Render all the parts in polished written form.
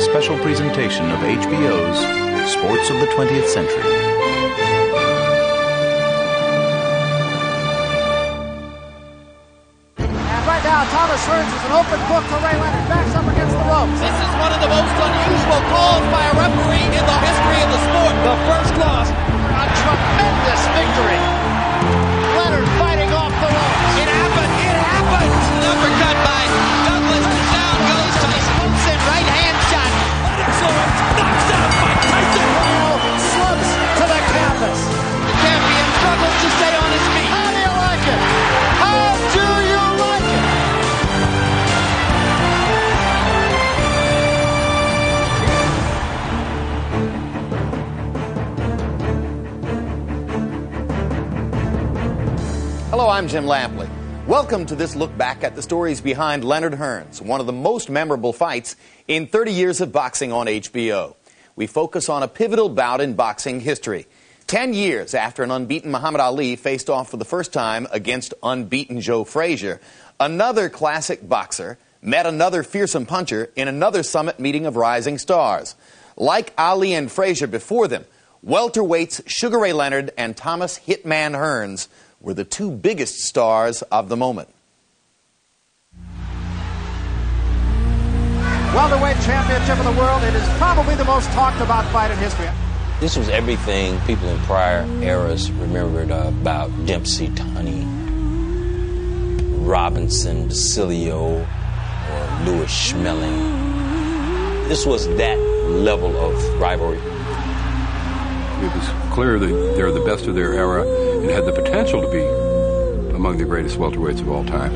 special presentation of HBO's Sports of the 20th Century. And right now, Thomas Hearns is an open book to Ray Leonard. Backs up against the ropes. This is one of the most unusual calls by a referee in the history of the sport. The first loss. A tremendous victory. Leonard fighting off the ropes. It happened. It happened. Uppercut by Douglas. Down goes Tyson. Wilson, right hand shot. Excellent. Knocks out by Tyson. Slumps to the canvas. The champion struggles to stay on his feet. How do you like it? How do you like it? Hello, I'm Jim Lampley. Welcome to this look back at the stories behind Leonard Hearns, one of the most memorable fights in 30 years of boxing on HBO. We focus on a pivotal bout in boxing history. 10 years after an unbeaten Muhammad Ali faced off for the first time against unbeaten Joe Frazier, another classic boxer met another fearsome puncher in another summit meeting of rising stars. Like Ali and Frazier before them, welterweights Sugar Ray Leonard and Thomas Hitman Hearns were the two biggest stars of the moment. Welterweight championship of the world. It is probably the most talked about fight in history. This was everything people in prior eras remembered about Dempsey, Tunney, Robinson, DeCilio, or Louis Schmeling. This was that level of rivalry. It was clear that they're the best of their era and had the potential to be among the greatest welterweights of all time.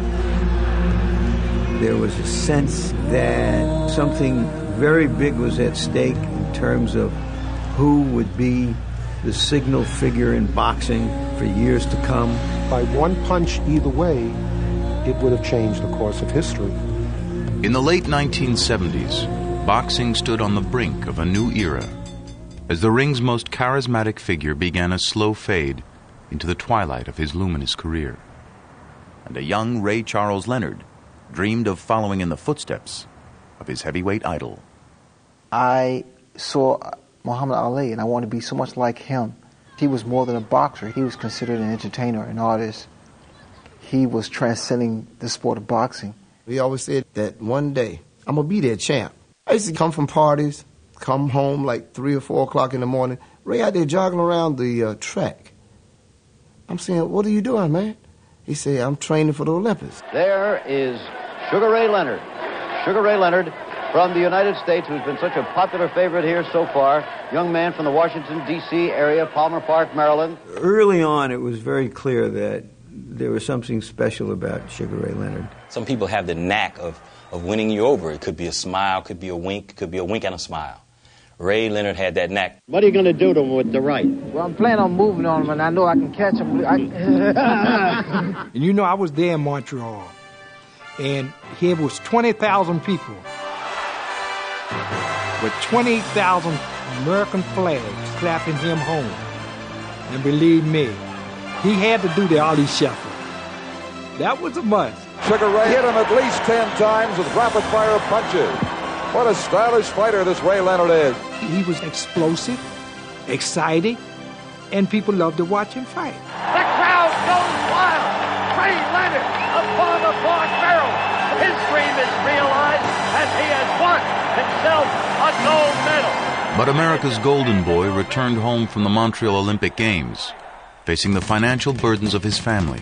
There was a sense that something very big was at stake in terms of who would be the signal figure in boxing for years to come. By one punch either way, it would have changed the course of history. In the late 1970s, boxing stood on the brink of a new era as the ring's most charismatic figure began a slow fade into the twilight of his luminous career. And a young Ray Charles Leonard dreamed of following in the footsteps of his heavyweight idol. I saw Muhammad Ali, and I wanted to be so much like him. He was more than a boxer. He was considered an entertainer, an artist. He was transcending the sport of boxing. We always said that one day, I'm going to be their champ. I used to come from parties, come home like 3 or 4 o'clock in the morning. Ray out there jogging around the track. I'm saying, what are you doing, man? He said, I'm training for the Olympics. There is Sugar Ray Leonard. Sugar Ray Leonard from the United States, who's been such a popular favorite here so far. Young man from the Washington, D.C. area, Palmer Park, Maryland. Early on, it was very clear that there was something special about Sugar Ray Leonard. Some people have the knack of winning you over. It could be a smile, could be a wink, could be a wink and a smile. Ray Leonard had that knack. What are you going to do to him with the right? Well, I'm planning on moving on him, and I know I can catch him. And you know, I was there in Montreal, and here was 20,000 people with 20,000 American flags clapping him home. And believe me, he had to do the Ali Shuffle. That was a must. Sugar Ray hit him at least 10 times with rapid-fire punches. What a stylish fighter this Ray Leonard is. He was explosive, exciting, and people loved to watch him fight. The crowd goes wild. Ray Leonard upon the Park barrel. His dream is realized as he has won himself a gold medal. But America's golden boy returned home from the Montreal Olympic Games, facing the financial burdens of his family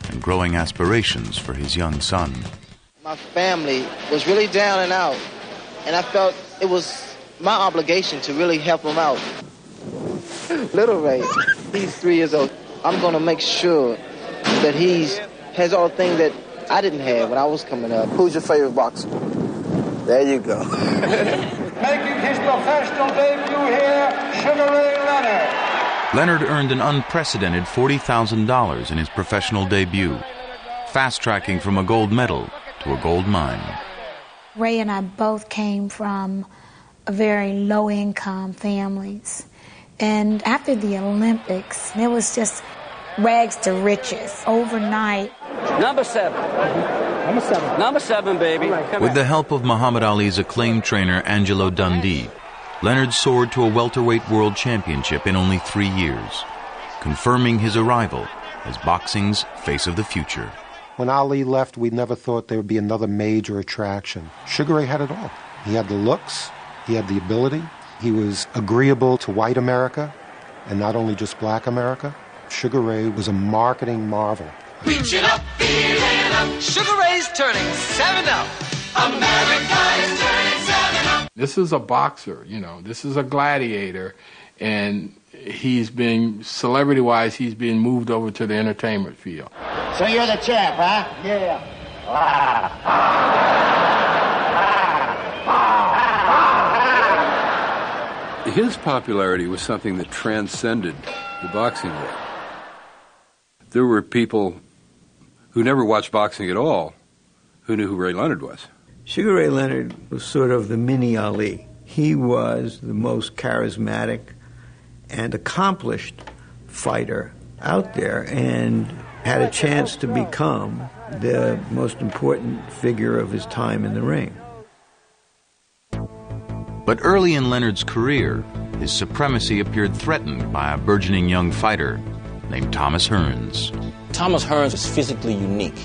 and growing aspirations for his young son. My family was really down and out, and I felt it was my obligation to really help him out. Little Ray, he's 3 years old. I'm going to make sure that he has all the things that I didn't have when I was coming up. Who's your favorite boxer? There you go. Making his professional debut here, Sugar Ray Leonard. Leonard earned an unprecedented $40,000 in his professional debut, fast-tracking from a gold medal to a gold mine. Ray and I both came from very low-income families. And after the Olympics, it was just rags to riches overnight. Number 7. Number 7. Number 7, baby. Right, With the help of Muhammad Ali's acclaimed trainer Angelo Dundee, Leonard soared to a welterweight world championship in only 3 years, confirming his arrival as boxing's face of the future. When Ali left, we never thought there would be another major attraction. Sugar Ray had it all. He had the looks, he had the ability, he was agreeable to white America, and not only just black America. Sugar Ray was a marketing marvel. Reaching up, feeling up. Sugar Ray's turning 7 up. America is turning 7 up. This is a boxer, you know. This is a gladiator, and he's been, celebrity-wise, he's been moved over to the entertainment field. So you're the champ, huh? Yeah. His popularity was something that transcended the boxing world. There were people who never watched boxing at all who knew who Ray Leonard was. Sugar Ray Leonard was sort of the mini Ali. He was the most charismatic and accomplished fighter out there and had a chance to become the most important figure of his time in the ring. But early in Leonard's career, his supremacy appeared threatened by a burgeoning young fighter named Thomas Hearns. Thomas Hearns was physically unique,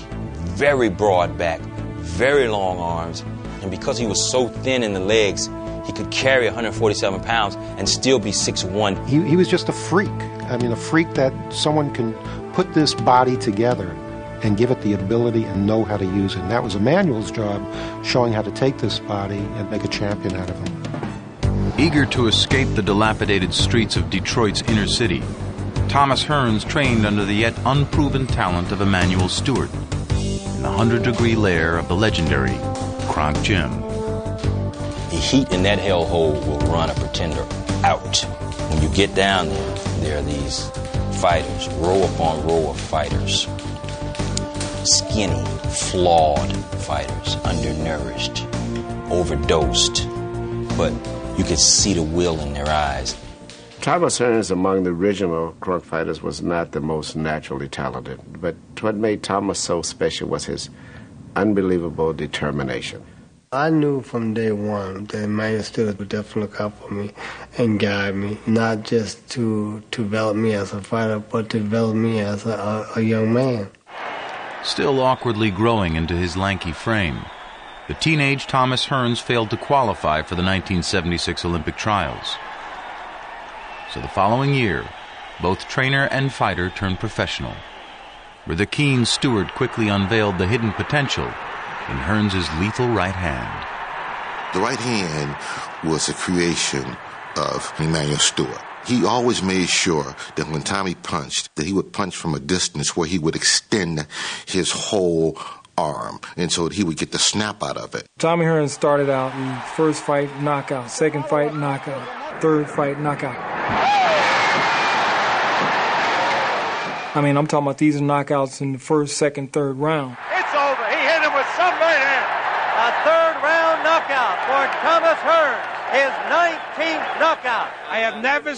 very broad back, very long arms, and because he was so thin in the legs, he could carry 147 pounds and still be 6'1". He was just a freak. I mean, a freak that someone can put this body together and give it the ability and know how to use it. And that was Emmanuel's job, showing how to take this body and make a champion out of him. Eager to escape the dilapidated streets of Detroit's inner city, Thomas Hearns trained under the yet unproven talent of Emmanuel Stewart in the 100-degree lair of the legendary Kronk Gym. The heat in that hellhole will run a pretender out. When you get down there are these fighters, row upon row of fighters. Skinny, flawed fighters, undernourished, overdosed, but you could see the will in their eyes. Thomas Hearns, among the original Kronk fighters, was not the most naturally talented, but what made Thomas so special was his unbelievable determination. I knew from day one that Emmanuel Stewart would definitely look out for me and guide me, not just to develop me as a fighter, but to develop me as a young man. Still awkwardly growing into his lanky frame, the teenage Thomas Hearns failed to qualify for the 1976 Olympic trials. So the following year, both trainer and fighter turned professional, where the keen Stewart quickly unveiled the hidden potential in Hearns' lethal right hand. The right hand was a creation of Emmanuel Stewart. He always made sure that when Tommy punched, that he would punch from a distance where he would extend his whole arm, and so he would get the snap out of it. Tommy Hearns started out in first fight, knockout, second fight, knockout, third fight, knockout. I mean, I'm talking about these are knockouts in the first, second, third round. It's over. He hit him with some right hand. A third-round knockout for Thomas Hearns, his 19th knockout. I have never